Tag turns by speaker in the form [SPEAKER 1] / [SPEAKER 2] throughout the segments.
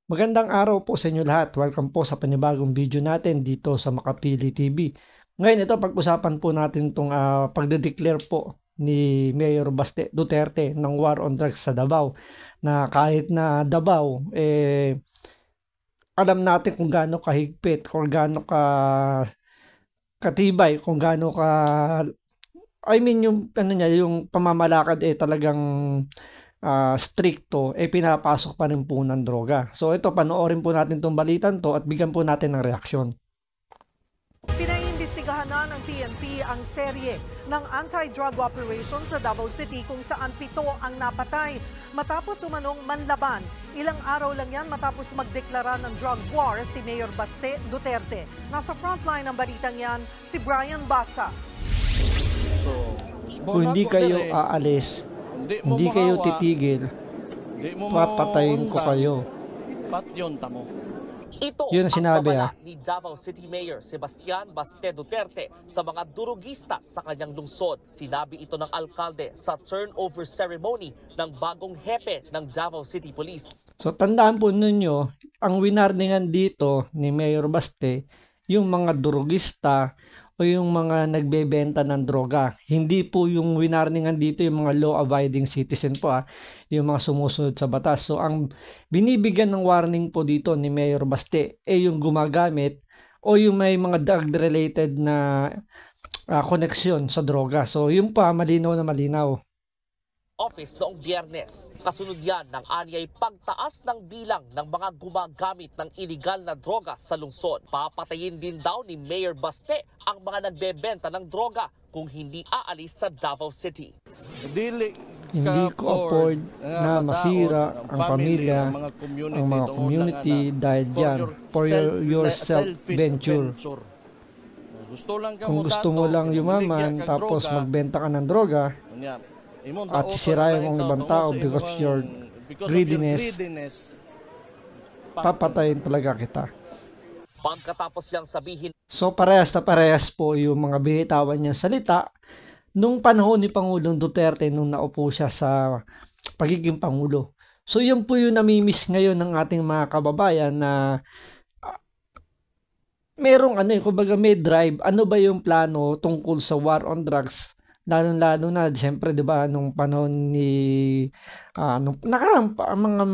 [SPEAKER 1] Magandang araw po sa inyo lahat. Welcome po sa panibagong video natin dito sa Makapili TV. Ngayon ito, pag-usapan po natin itong pagde-declare po ni Mayor Baste Duterte ng war on drugs sa Davao. Na kahit na Davao, alam natin kung gaano kahigpit, kung gaano katibay, kung gaano yung ano niya, yung pamamalakad talagang stricto, pinapasok pa rin po ng droga. So ito, panoorin po natin itong balitan to at bigyan po natin ng reaksyon.
[SPEAKER 2] Pinaiimbestigahan na ng PNP ang serye ng anti-drug operation sa Davao City kung saan 7 ang napatay matapos umanong manlaban. Ilang araw lang yan matapos magdeklara ng drug war si Mayor Baste Duterte. Nasa frontline ng balitang yan, si Brian Basa.
[SPEAKER 1] Kung hindi kayo aalis, hindi kayo titigil, papatayin ko kayo.
[SPEAKER 3] Ito
[SPEAKER 1] yun ang sinabi
[SPEAKER 3] ni Davao City Mayor Sebastian Baste Duterte sa mga durugista sa kanyang lungsod. Sinabi ito ng alkalde sa turnover ceremony ng bagong hepe ng Davao City Police.
[SPEAKER 1] So tandaan po ninyo, ang winarningan dito ni Mayor Baste, yung mga durugista o yung mga nagbebenta ng droga. Hindi po yung winarningan dito yung mga law-abiding citizen po, yung mga sumusunod sa batas. So ang binibigyan ng warning po dito ni Mayor Baste yung gumagamit o yung may mga drug-related na koneksyon sa droga. So yun pa, malinaw na malinaw.
[SPEAKER 3] Office noong Biyernes. Kasunod yan ng anyay pagtaas ng bilang ng mga gumagamit ng iligal na droga sa lungsod. Papatayin din daw ni Mayor Baste ang mga nagbebenta ng droga kung hindi aalis sa Davao City.
[SPEAKER 1] Hindi ko afford na masira ang pamilya, ang mga community dahil dyan for your self-venture. Kung gusto mo lang yumaman tapos magbenta ka ng droga, at sisirain mong ibang tao because your greediness, papatayin talaga kita.
[SPEAKER 3] Pagkatapos niyang sabihin,
[SPEAKER 1] so parehas na parehas po yung mga binitawan niyang salita nung panahon ni Pangulong Duterte nung naupo siya sa pagiging Pangulo. So yun po yung namimiss ngayon ng ating mga kababayan na merong kumbaga may drive, ano ba yung plano tungkol sa war on drugs. Lalo na, siyempre, di ba, nung panahon ni nung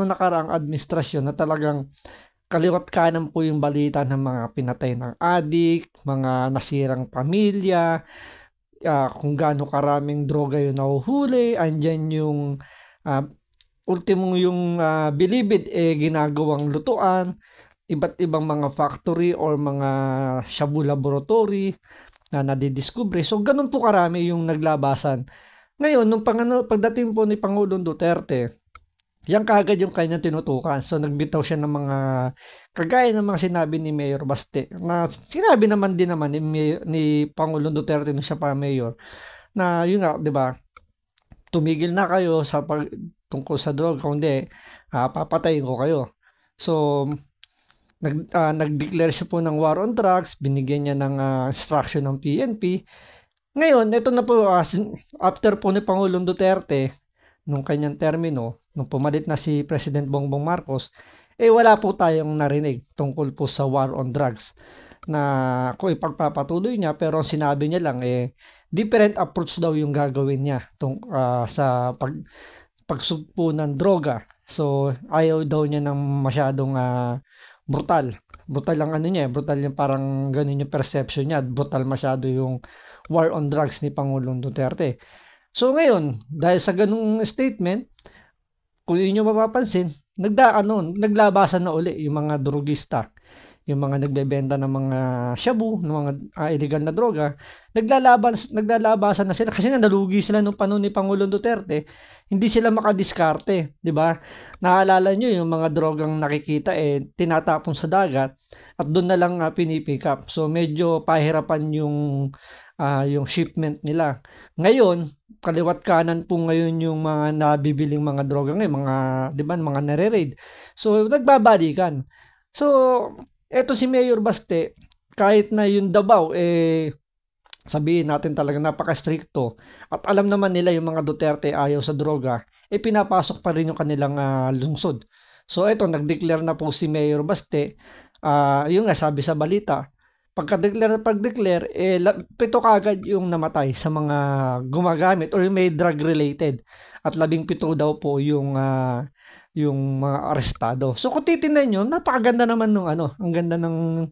[SPEAKER 1] nakaraang administrasyon na talagang kaliwat kanan po yung balita ng mga pinatay ng adik, mga nasirang pamilya, kung gaano karaming droga yung nahuhuli, andyan yung ultimong yung bilibid ginagawang lutuan, iba't ibang mga factory or mga shabu laboratory na nadidiskubre. So, ganun po karami yung naglabasan. Ngayon, nung pagdating po ni Pangulong Duterte, yan kagad yung kanyang tinutukan. So, nagbitaw siya ng mga, kagaya ng mga sinabi ni Mayor Baste, na sinabi naman din naman ni Pangulong Duterte nung siya pa mayor, na yun nga, di ba, tumigil na kayo sa tungkol sa droga, kung hindi, papatayin ko kayo. So, nag-declare siya po ng war on drugs, binigyan niya ng instruction ng PNP. Ngayon, ito na po, after po ni Pangulong Duterte, nung kanyang termino, nung pumalit na si President Bongbong Marcos, wala po tayong narinig tungkol po sa war on drugs na kung ipagpapatuloy niya, pero sinabi niya lang, different approach daw yung gagawin niya sa pagsugpo ng droga. So, ayaw daw niya ng masyadong brutal lang brutal yung parang ganun yung perception niya, brutal masyado yung war on drugs ni Pangulong Duterte. So ngayon, dahil sa ganung statement, kung inyo mapapansin, naglabasan na uli yung mga drugista, yung mga nagbebenta ng mga shabu, ng mga illegal na droga, naglalabasan na sila kasi nalugi sila nung panahon ni Pangulong Duterte. Hindi sila makadiskarte, di ba? Naalala nyo yung mga drogang nakikita tinatapon sa dagat at doon na lang pinipick up. So medyo pahirapan yung shipment nila. Ngayon, kaliwat kanan po ngayon yung mga nabibiling mga droga ngayon, mga, di ba, mga nare-raid. So nagbabalikan. So eto si Mayor Baste, kahit na yung Davao sabihin natin talaga napaka-stricto at alam naman nila yung mga Duterte ayaw sa droga, pinapasok pa rin yung kanilang lungsod. So ito, nag-declare na po si Mayor Baste. Yung nga sabi sa balita, pag-declare, 7 kaagad yung namatay sa mga gumagamit or may drug related. At 17 daw po yung mga arestado. So kung titingnan nyo, napakaganda naman nung ang ganda nung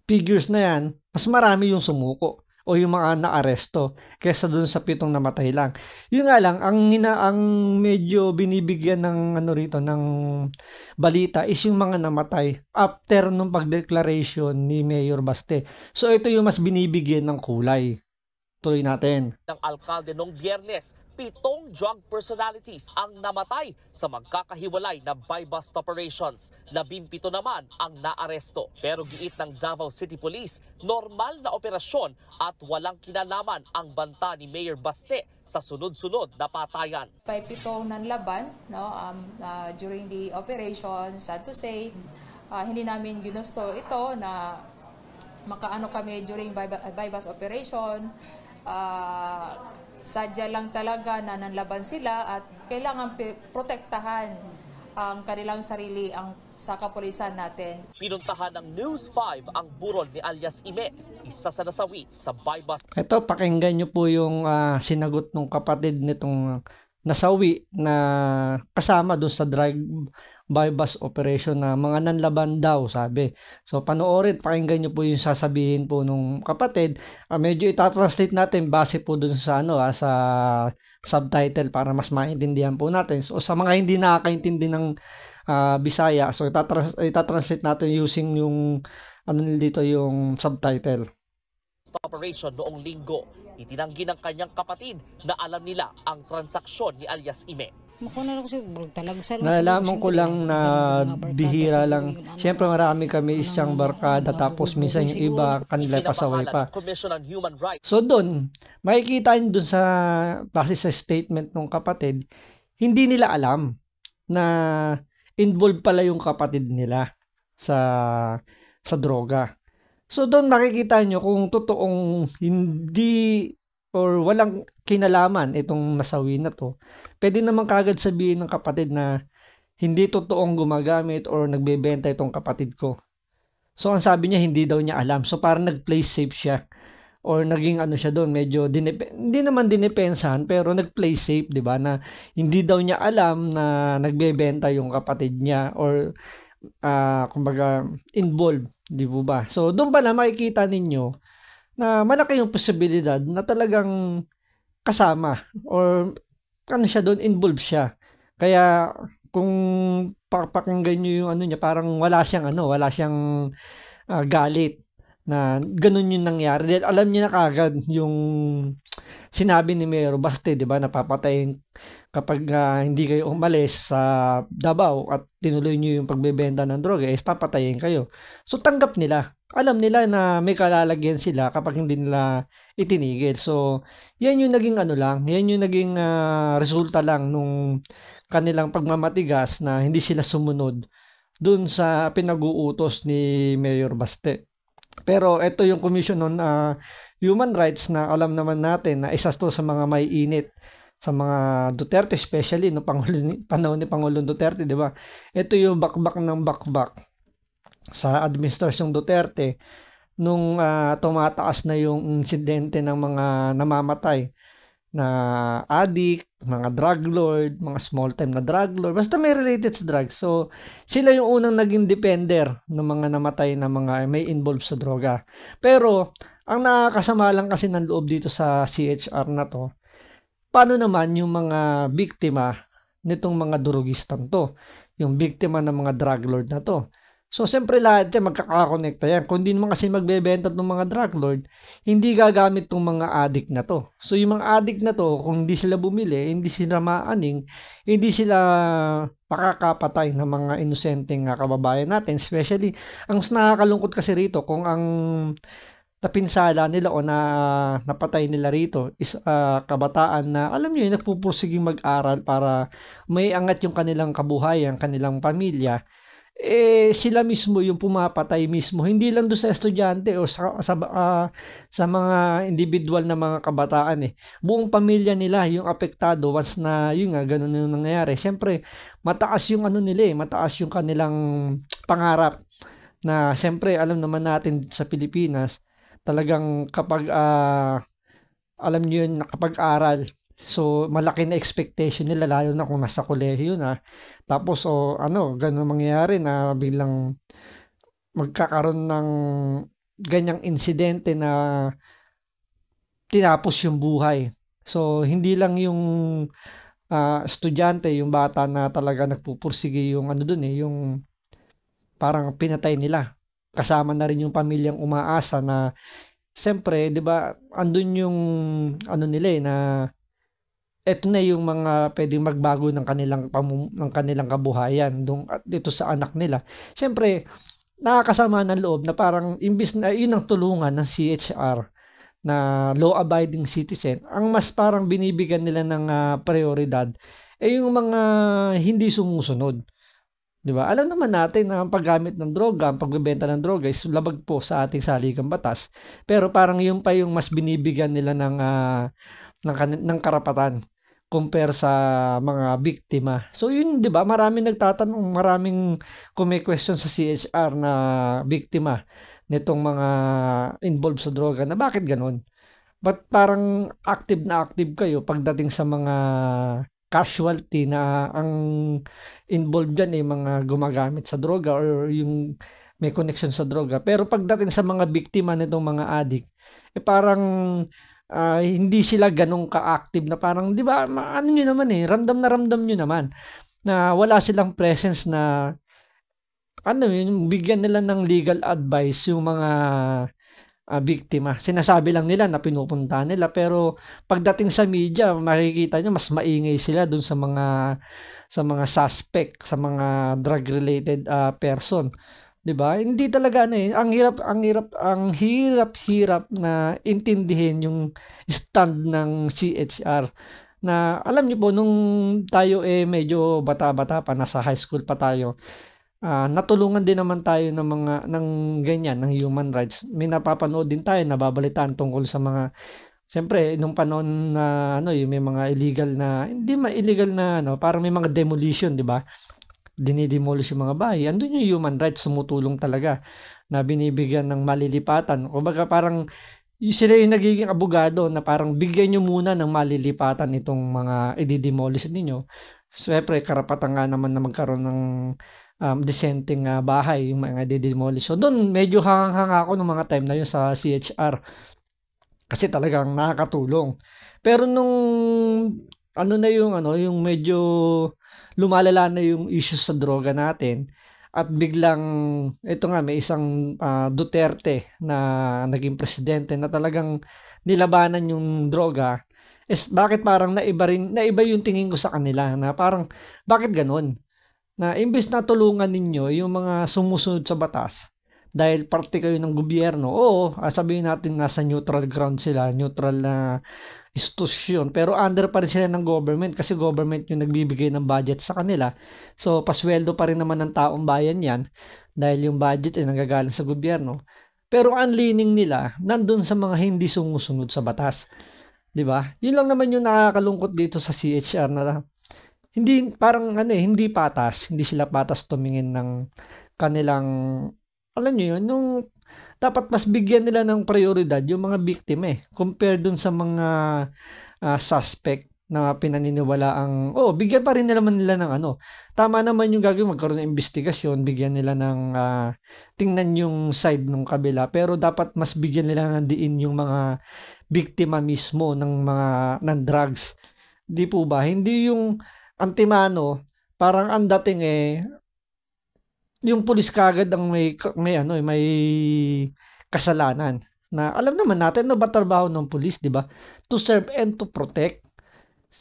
[SPEAKER 1] figures na yan, mas marami yung sumuko o yung mga naaresto kaysa dun sa 7 namatay lang. Yun nga lang, ang medyo binibigyan ng rito ng balita is yung mga namatay after nung pag-declaration ni Mayor Baste. So ito yung mas binibigyan ng kulay. Tuloy natin.
[SPEAKER 3] Ng alkalde noong Biyernes, 7 drug personalities ang namatay sa magkakahiwalay na buy-bust operations. 17 naman ang naaresto. Pero giit ng Davao City Police, normal na operasyon at walang kinalaman ang banta ni Mayor Baste sa sunod-sunod na patayan.
[SPEAKER 4] May 7 nanlaban during the operation, sad to say. Hindi namin ginusto ito na makaano kami during buy-bust operation. Sadya lang talaga na nanlaban sila at kailangan protektahan ang kanilang sarili sa kapulisan natin.
[SPEAKER 3] Pinuntahan ng News 5 ang burol ni alias Ime, isa sa nasawi sa buy-bust.
[SPEAKER 1] Ito, pakinggan nyo po yung sinagot ng kapatid nitong nasawi na kasama doon sa drug buy-bust operation na mga nanlaban daw, sabi. So, panoorin, pakinggan nyo po yung sasabihin po nung kapatid. Medyo itatranslate natin base po doon sa sa subtitle para mas maintindihan po natin. So, sa mga hindi nakakaintindi ng Bisaya, so itatranslate natin using yung dito yung subtitle.
[SPEAKER 3] Operation noong Linggo, itinanggi ng kanyang kapatid na alam nila ang transaksyon ni alias Ime.
[SPEAKER 1] Nalaman ko lang na bihira lang. Siyempre marami kami isang barkada tapos minsan yung iba kanila pasaway pa. So doon, makikita nyo doon sa base sa statement ng kapatid, hindi nila alam na involved pala yung kapatid nila sa droga. So doon makikita nyo kung totoong hindi or walang kinalaman itong nasawi na to. Pwede naman kagad sabihin ng kapatid na hindi totoong gumagamit or nagbebenta itong kapatid ko. So ang sabi niya hindi daw niya alam. So parang nag-play safe siya or naging siya doon, medyo hindi naman dinepensahan pero nag-play safe, 'di ba? Na hindi daw niya alam na nagbebenta yung kapatid niya or kumbaga involved, 'di ba? So doon pa na makikita ninyo na malaki yung posibilidad na talagang kasama or siya doon, involved siya. Kaya kung pakinggan nyo yung niya, parang wala siyang galit na ganun yung nangyari. Dahil alam niya na kagad yung sinabi ni Mayor Baste, 'di ba, napapatayin kapag hindi kayo umalis sa Davao at tinuloy niyo yung pagbebenta ng droga, papatayin kayo. So tanggap nila. Alam nila na may kalalagyan sila kapag hindi nila itinigil. So, yan yung naging yan yung naging resulta lang nung kanilang pagmamatigas na hindi sila sumunod dun sa pinag-uutos ni Mayor Baste. Pero ito yung Commission on Human Rights na alam naman natin na isa to sa mga may init sa mga Duterte, especially no panahon ni Pangulong Duterte, di ba? Ito yung bakbak ng bakbak sa administrasyong Duterte nung tumataas na yung insidente ng mga namamatay na addict, mga drug lord, mga small time na drug lord, basta may related sa drugs. So, sila yung unang naging defender ng mga namatay na mga may involved sa droga. Pero, ang nakakasama lang kasi ng loob dito sa CHR na to, paano naman yung mga biktima nitong mga durugistan to? Yung biktima ng mga drug lord na to. So, siyempre lahat yan magkakakonekta yan. Kung di naman kasi magbebenta ng mga drug lord, hindi gagamit ng mga addict na to. So, yung mga addict na to, kung hindi sila bumili, hindi sila maaning, hindi sila pakakapatay ng mga inosenteng kababayan natin. Especially, ang nakakalungkot kasi rito, kung ang napinsala nila o napatay nila rito is kabataan na, alam nyo yun, nagpupursiging mag-aral para may angat yung kanilang kabuhayan, kanilang pamilya. sila mismo yung pumapatay mismo, hindi lang doon sa estudyante o sa mga individual na mga kabataan buong pamilya nila yung apektado once na yun nga ganun yung nangyayari. Siyempre mataas yung ano nila mataas yung kanilang pangarap na siyempre alam naman natin sa Pilipinas talagang kapag alam niyo yun nakapag-aral, so malaki na expectation nila lalo na kung nasa kolehiyo na. Tapos ganun mangyayari na biglang magkakaroon ng ganyang insidente na tinapos yung buhay. So hindi lang yung estudyante, yung bata na talaga nagpupursige yung dun yung parang pinatay nila. Kasama na rin yung pamilyang umaasa na siyempre, 'di ba, andun yung nila na eto na yung mga pwedeng magbago ng kanilang kabuhayan dito sa anak nila. Siyempre, nakakasama ng loob na parang imbis na yun ang tulungan ng CHR na law-abiding citizen, ang mas parang binibigyan nila ng prioridad yung mga hindi sumusunod. 'Di ba? Alam naman natin na ang paggamit ng droga, ang pagbebenta ng droga is labag po sa ating saligang batas. Pero parang yun pa yung mas binibigyan nila ng karapatan compare sa mga biktima. So yun, 'di ba? Maraming nagtatanong, maraming question sa CHR na biktima nitong mga involved sa droga na bakit ganun? But parang active kayo pagdating sa mga casualty na ang involved dyan mga gumagamit sa droga or yung may connection sa droga. Pero pagdating sa mga biktima nitong mga addict, parang hindi sila ganun ka-active na parang, di ba, ano nyo naman ramdam nyo naman na wala silang presence na yung bigyan nila ng legal advice yung mga biktima. Sinasabi lang nila na pinupunta nila pero pagdating sa media makikita nyo mas maingay sila dun sa mga suspect, sa mga drug related person, 'di ba? Hindi talaga ang hirap na intindihin yung stand ng CHR na alam niyo po nung tayo medyo bata-bata pa, nasa high school pa tayo, natulungan din naman tayo ng ganyan, ng human rights. May napapanood din tayo, nababalitaan tungkol sa mga, siyempre, nung panahon na, yung may mga illegal na, hindi illegal na, parang may mga demolition, di ba? Dinidemolish yung mga bahay. Andun yung human rights, sumutulong talaga, na binibigyan ng malilipatan. O baga parang, sila yung nagiging abogado na parang bigyan nyo muna ng malilipatan itong mga i-demolish ninyo. Siyempre, karapatan nga naman na magkaroon ng dissenting bahay, yung mga didemolish. So doon medyo hangang-hanga ako ng mga time na yun sa CHR kasi talagang nakakatulong. Pero nung yung medyo lumalala na yung issues sa droga natin at biglang ito nga may isang Duterte na naging presidente na talagang nilabanan yung droga, bakit parang naiba yung tingin ko sa kanila na parang bakit ganun? Na imbes na tulungan ninyo yung mga sumusunod sa batas dahil parte kayo ng gobyerno, sabihin natin nasa neutral ground sila, neutral na institusyon, pero under pa rin sila ng government kasi government yung nagbibigay ng budget sa kanila. So pasweldo pa rin naman ng taong bayan yan dahil yung budget ay nanggagaling sa gobyerno. Pero ang leaning nila nandun sa mga hindi sumusunod sa batas. 'Di ba? Yun lang naman yung nakakalungkot dito sa CHR na hindi parang hindi patas, hindi sila patas tumingin ng kanilang, alam niyo yun, yung dapat mas bigyan nila ng prioridad yung mga biktima compare dun sa mga suspect na pinaniniwalaang bigyan pa rin nila ng tama naman yung gagawin, magkaroon ng investigasyon, bigyan nila ng tingnan yung side ng kabila, pero dapat mas bigyan nila ng diin yung mga biktima mismo ng drugs. Di po ba? Hindi yung antimano, parang ang dating yung pulis kagad ang may kasalanan. Na alam naman natin na ba trabaho ng pulis, di ba? To serve and to protect.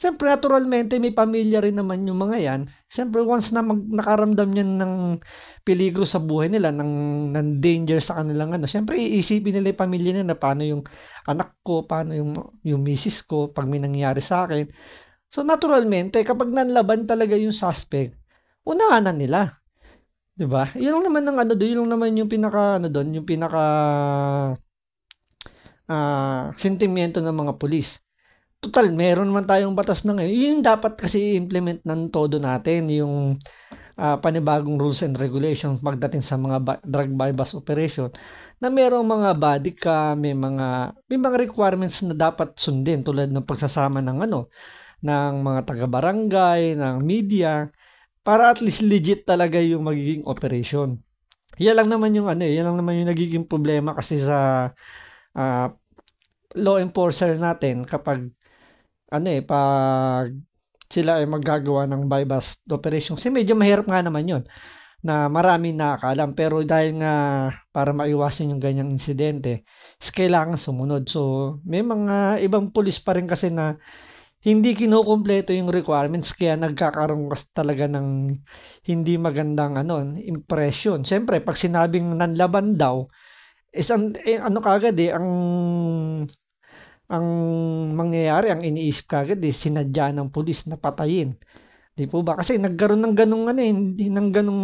[SPEAKER 1] Siyempre, naturalmente, may pamilya rin naman yung mga yan. Siyempre, once na nakaramdam yan ng peligro sa buhay nila, ng danger sa kanilang siyempre, iisipin nila yung pamilya nila na paano yung anak ko, paano yung misis ko, pag may nangyari sa akin. So, naturalmente, kapag nanlaban talaga yung suspect, unahanan nila. 'Di ba? 'Yun lang naman ang ano do'n, 'yun lang naman yung pinaka ano do'n, yung pinaka sentimiento ng mga pulis. Total meron naman tayong batas na ngayon, yun dapat kasi i-implement ng todo natin yung panibagong rules and regulations pagdating sa mga drug bypass operation na merong mga body cam, may mga requirements na dapat sundin tulad ng pagsasama ng ng mga taga-barangay, ng media para at least legit talaga yung magiging operation. Yan lang naman yung yan lang naman yung nagiging problema kasi sa ah, law enforcer natin kapag pag sila ay maggagawa ng bypass operation. Kasi medyo mahirap nga naman yun na maraming nakakaalam. Pero dahil nga para maiwasan yung ganyang insidente, is kailangan sumunod. So, may mga ibang pulis pa rin kasi na hindi kinukumpleto yung requirements kaya nagkakaroon kasi talaga ng hindi magandang impression. Siyempre, pag sinabing nanlaban daw, is kagad ang mangyayari, ang iniisip kagad sinadya ng pulis na patayin. Di po ba? Kasi nagkaroon ng ganung hindi ng ganung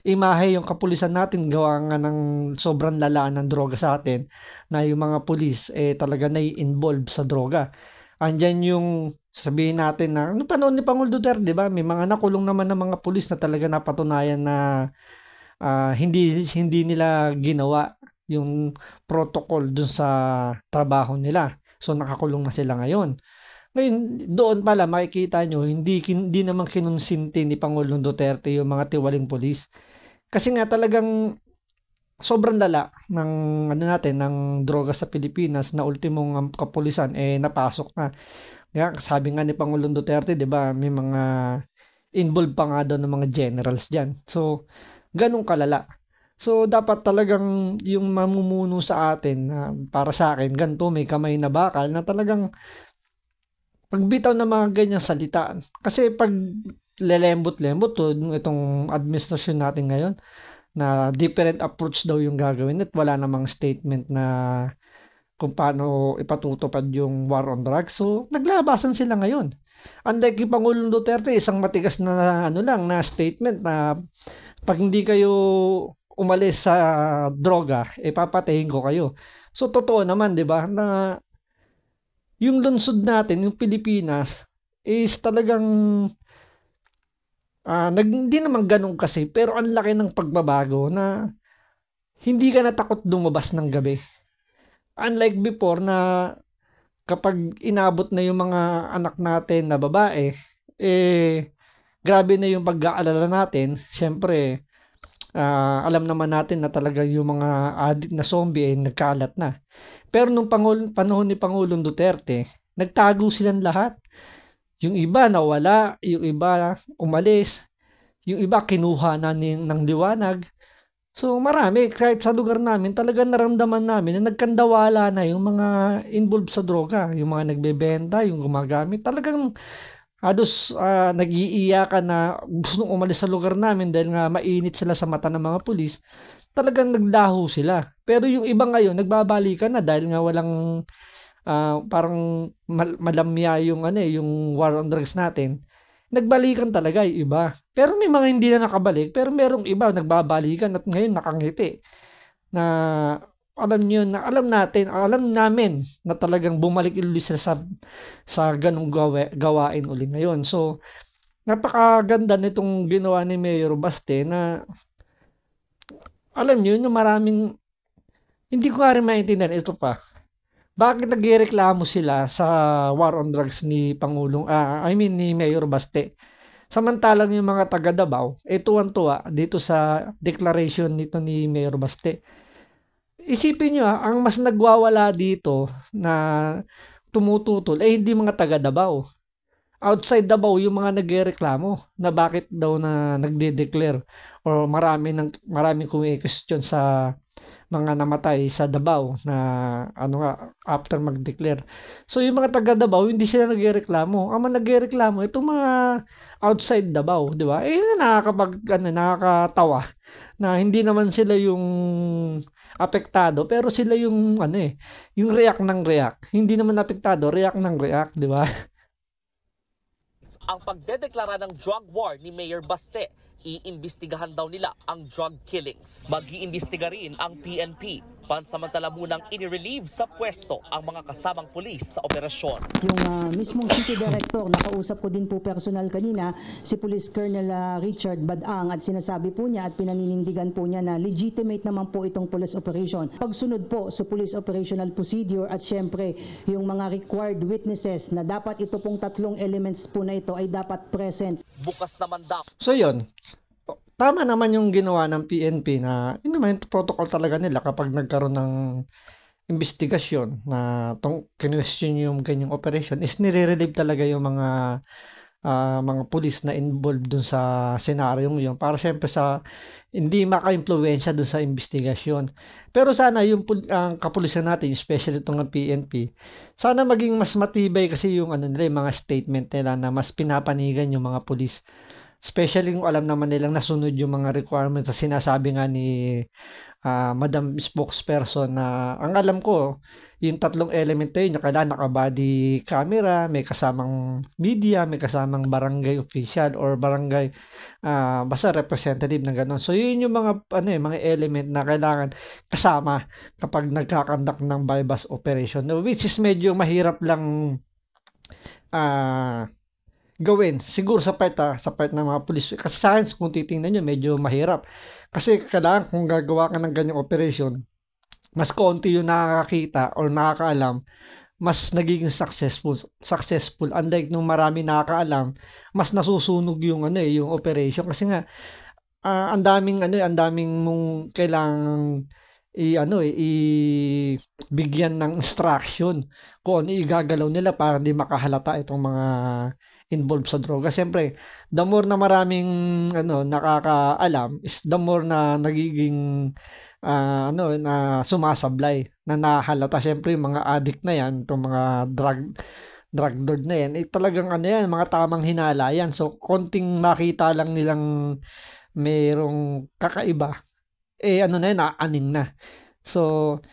[SPEAKER 1] imahe yung kapulisan natin gawa nga ng sobrang lalaan ng droga sa atin na yung mga pulis talaga nai-involve sa droga. Andyan yung sabihin natin na noong panahon ni Pangulo Duterte, di ba? May mga nakulong naman ng mga pulis na talaga napatunayan na hindi nila ginawa yung protocol dun sa trabaho nila. So nakakulong na sila ngayon. Ngayon, doon pala makikita nyo, hindi naman kinonsinti ni Pangulong Duterte yung mga tiwaling pulis. Kasi nga talagang sobrang lala ng ng droga sa Pilipinas na ultimong kapulisan napasok na. Kaya sabi nga ni Pangulong Duterte, 'di ba, may mga involved pa nga daw ng mga generals diyan. So, ganun kalala. So, dapat talagang yung mamumuno sa atin, para sa akin, ganito, may kamay na bakal na talagang pagbitaw ng mga ganyang salita. Kasi pag lelembot-lembot itong administrasyon natin ngayon, na different approach daw yung gagawin at wala namang statement na kung paano ipatutupad yung war on drugs. So, naglabasan sila ngayon. Unlike yung Pangulong Duterte, isang matigas na na statement na pag hindi kayo umalis sa droga, papatayin ko kayo. So, totoo naman, di ba, na yung lungsod natin, yung Pilipinas, is talagang hindi naman ganun kasi, pero ang laki ng pagbabago na hindi ka natakot lumabas ng gabi. Unlike before na kapag inabot na yung mga anak natin na babae, grabe na yung pag-aalala natin. Siyempre, alam naman natin na talaga yung mga addict na zombie nagkalat na. Pero nung panahon ni Pangulong Duterte, nagtago silang lahat. Yung iba nawala, yung iba umalis, yung iba kinuha na ng liwanag. So marami, kahit sa lugar namin, talaga naramdaman namin na nagkandawala na yung mga involved sa droga, yung mga nagbebenta, yung gumagamit. Talagang halos nag-iiyakan na gusto umalis sa lugar namin dahil nga mainit sila sa mata ng mga pulis. Talagang naglaho sila. Pero yung iba ngayon, nagbabalikan na dahil nga walang parang malamya yung yung war on drugs natin. Nagbalikan talaga yung iba. Pero may mga hindi na nakabalik, pero merong iba nagbabalikan at ngayon nakangiti. Na alam namin na talagang bumalik ulit sila sa ganung gawain uli ngayon. So, napakaganda nitong ginawa ni Mayor Baste na alam niyo yung maraming hindi ko nga rin maintindihan ito pa. Bakit nagrereklamo sila sa war on drugs ni ni Mayor Baste? Samantalang yung mga taga Davao, tuwan-tuwa dito sa declaration nito ni Mayor Baste. Isipin nyo ang mas nagwawala dito na tumututol hindi mga taga Davao. Outside Davao yung mga nagrereklamo na bakit daw na nagde-declare or maraming question sa mga namatay sa Davao na after mag-declare. So yung mga taga Davao hindi sila nagrereklamo. Ang nagrereklamo itong mga outside Davao, di ba? Nakakatawa na hindi naman sila yung apektado pero sila yung yung react ng react. Hindi naman apektado, react ng react, di ba?
[SPEAKER 3] killings ang pagdedeklara ng drug war ni Mayor Baste. Iimbestigahan daw nila ang drug killings. Mag-iimbestiga rin ang PNP. Pansamantala munang inirelieve sa pwesto ang mga kasamang pulis sa operasyon.
[SPEAKER 5] Yung mismong city director, nakausap ko din po personal kanina, si Police Colonel Richard Badang, at sinasabi po niya at pinaninindigan po niya na legitimate naman po itong police operation. Pagsunod po sa police operational procedure at syempre yung mga required witnesses na dapat ito pong tatlong elements po na ito ay dapat present.
[SPEAKER 3] Bukas naman daw.
[SPEAKER 1] So yun, tama naman yung ginawa ng PNP na yun naman yung protocol talaga nila kapag nagkaroon ng investigasyon na kinwestiyon yung ganyang operation is nire-relieve talaga yung mga pulis na involved dun sa senaryong yun para syempre sa hindi maka-impluwensya dun sa investigasyon. Pero sana yung kapulisan natin, especially itong PNP, sana maging mas matibay kasi yung nila, yung mga statement nila na mas pinapanigan yung mga pulis. Especially kung alam naman nilang nasunod yung mga requirements na sinasabi nga ni Madam Spokesperson na ang alam ko, yung tatlong element na yun, kailangan naka-body camera, may kasamang media, may kasamang barangay official or barangay basta representative na gano'n. So yun yung mga mga element na kailangan kasama kapag nagkakandak ng bypass operation, which is medyo mahirap lang gawin. Siguro sa part ng mga pulis. Kasi sa akin, kung titingnan nyo, medyo mahirap. Kasi kailangan kung gagawa ka ng ganyang operation, mas konti yung nakakakita or nakakaalam, mas nagiging successful. Unlike nung marami nakakaalam, mas nasusunog yung yung operation. Kasi nga, ang daming mong kailangang bigyan ng instruction kung ano igagalaw nila para di makahalata itong mga involved sa droga. Siyempre, the more na maraming nakakaalam is the more na nagiging na sumasablay, na nahalata. Siyempre, yung mga addict na yan, itong mga drug lord na yan, talagang mga tamang hinala yan. So, konting makita lang nilang merong kakaiba, aning na. So,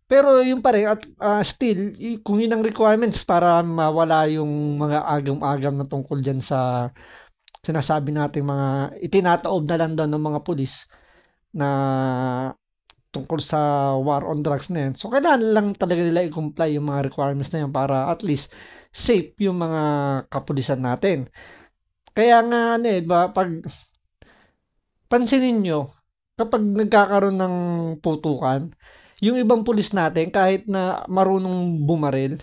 [SPEAKER 1] pero yung pa rin, at still, kung yun ang requirements para mawala yung mga agam-agam na tungkol dyan sa sinasabi natin mga itinataob na lang doon ng mga pulis na tungkol sa war on drugs na yan. So, kailangan lang talaga nila i-comply yung mga requirements na yan para at least safe yung mga kapulisan natin. Kaya nga, pag pansinin nyo, kapag nagkakaroon ng putukan, yung ibang pulis natin, kahit na marunong bumaril,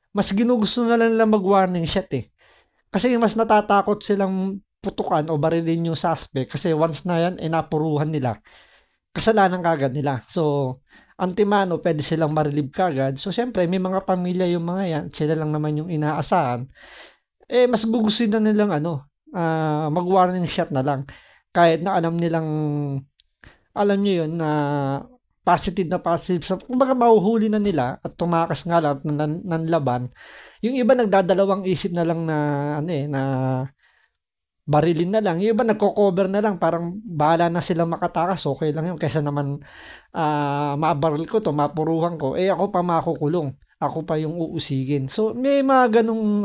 [SPEAKER 1] mas ginugusto na lang nila mag-warning shot Kasi mas natatakot silang putukan o barilin yung suspect kasi once na yan, napuruhan nila. Kasalanan kagad nila. So, antimano, pwede silang marilib kagad. So, siyempre, may mga pamilya yung mga yan. Sila lang naman yung inaasahan. Mas gugustuhin na nilang mag-warning shot na lang. Kahit na alam nyo yun na positive. So, kumbaga mahuhuli na nila at tumakas nga lang ng laban. Yung iba nagdadalawang isip na lang na barilin na lang. Yung iba nagko-cover na lang, parang bahala na sila makatakas. Okay lang yun. Kaysa naman mabaril ko to, mapuruhan ko. Ako pa makukulong. Ako pa yung uusigin. So, may mga ganong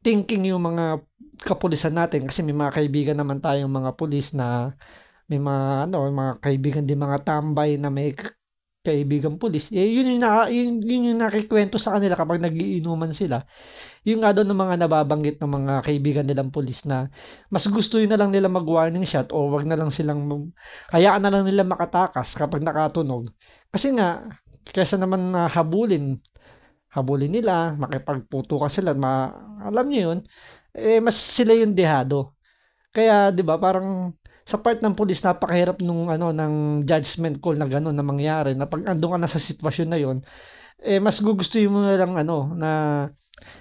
[SPEAKER 1] thinking yung mga kapulisan natin. Kasi may mga kaibigan naman tayong mga pulis na may mga kaibigan din, mga tambay na may kaibigan pulis. Yun yung nakikwento sa kanila kapag nagiinuman sila. Yung nga doon ng mga nababanggit ng mga kaibigan nilang pulis na mas gusto yun na lang nila mag-warning shot o wag na lang silang hayaan na lang nila makatakas kapag nakatunog. Kasi nga, kaysa naman habulin nila, makipagputukan sila, alam niyo yun, mas sila yung dehado. Kaya, di ba, parang sa part ng pulis, napakahirap ng judgment call na gano'n na mangyari. Na pag andun ka na sa sitwasyon na yon, mas gugustuhin mo na lang na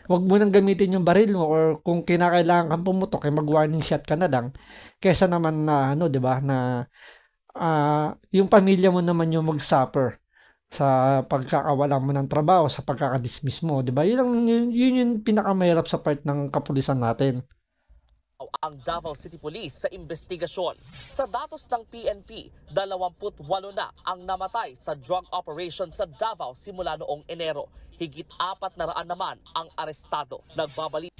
[SPEAKER 1] wag mo nang gamitin yung baril mo or kung kinakailangan kang pumutok, mag-warning shot ka na lang. Kaysa naman na, di ba, na yung pamilya mo naman yung mag-suffer sa pagkakawalan mo ng trabaho, sa pagkakadismiss mo, di ba? Yun yung pinakamahirap sa part ng kapulisan natin.
[SPEAKER 3] ang Davao City Police sa investigasyon. Sa datos ng PNP, 28 na ang namatay sa drug operation sa Davao simula noong Enero. Higit 400 naman ang arestado. Nagbabalik